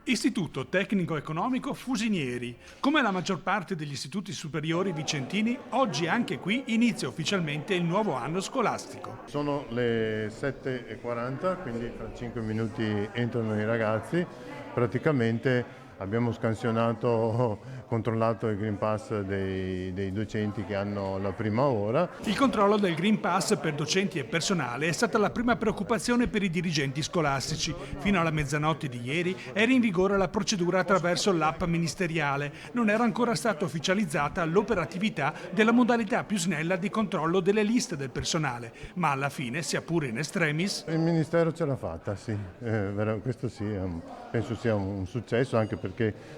Istituto Tecnico Economico Fusinieri. Come la maggior parte degli istituti superiori vicentini, oggi anche qui inizia ufficialmente il nuovo anno scolastico. Sono le 7:40, quindi fra 5 minuti entrano i ragazzi. Praticamente abbiamo scansionato, controllato il Green Pass dei docenti che hanno la prima ora. Il controllo del Green Pass per docenti e personale è stata la prima preoccupazione per i dirigenti scolastici. Fino alla mezzanotte di ieri era in vigore la procedura attraverso l'app ministeriale. Non era ancora stata ufficializzata l'operatività della modalità più snella di controllo delle liste del personale, ma alla fine, sia pure in extremis, Il Ministero ce l'ha fatta, sì. Questo sì, penso sia un successo, anche perché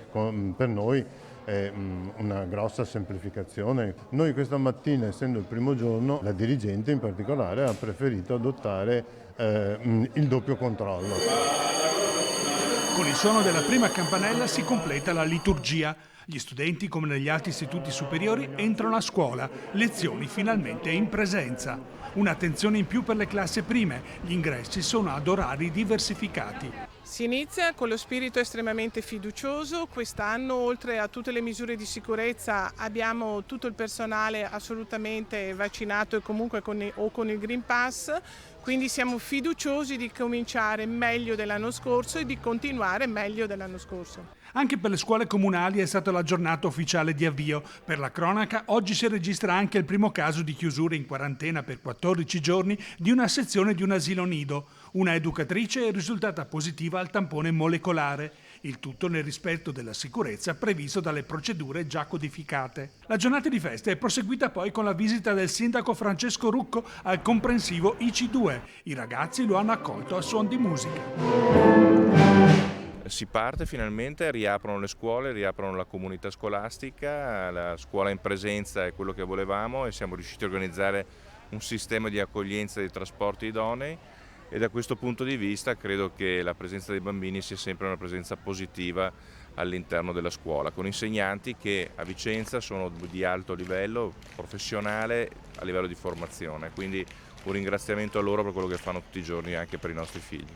per noi è una grossa semplificazione. Noi questa mattina, essendo il primo giorno, la dirigente in particolare ha preferito adottare il doppio controllo. con il suono della prima campanella si completa la liturgia. Gli studenti, come negli altri istituti superiori, entrano a scuola, lezioni finalmente in presenza. Un'attenzione in più per le classi prime, gli ingressi sono ad orari diversificati. Si inizia con lo spirito estremamente fiducioso. Quest'anno, oltre a tutte le misure di sicurezza, abbiamo tutto il personale assolutamente vaccinato e comunque con il Green Pass, quindi siamo fiduciosi di cominciare meglio dell'anno scorso e di continuare meglio dell'anno scorso. Anche per le scuole comunali è stata la giornata ufficiale di avvio. Per la cronaca, oggi si registra anche il primo caso di chiusura in quarantena per 14 giorni di una sezione di un asilo nido. Una educatrice è risultata positiva al tampone molecolare. Il tutto nel rispetto della sicurezza previsto dalle procedure già codificate. La giornata di festa è proseguita poi con la visita del sindaco Francesco Rucco al comprensivo IC2. I ragazzi lo hanno accolto a suon di musica. Si parte finalmente, riaprono le scuole, riaprono la comunità scolastica, la scuola in presenza è quello che volevamo e siamo riusciti a organizzare un sistema di accoglienza e di trasporti idonei e da questo punto di vista credo che la presenza dei bambini sia sempre una presenza positiva all'interno della scuola, con insegnanti che a Vicenza sono di alto livello professionale a livello di formazione, quindi un ringraziamento a loro per quello che fanno tutti i giorni anche per i nostri figli.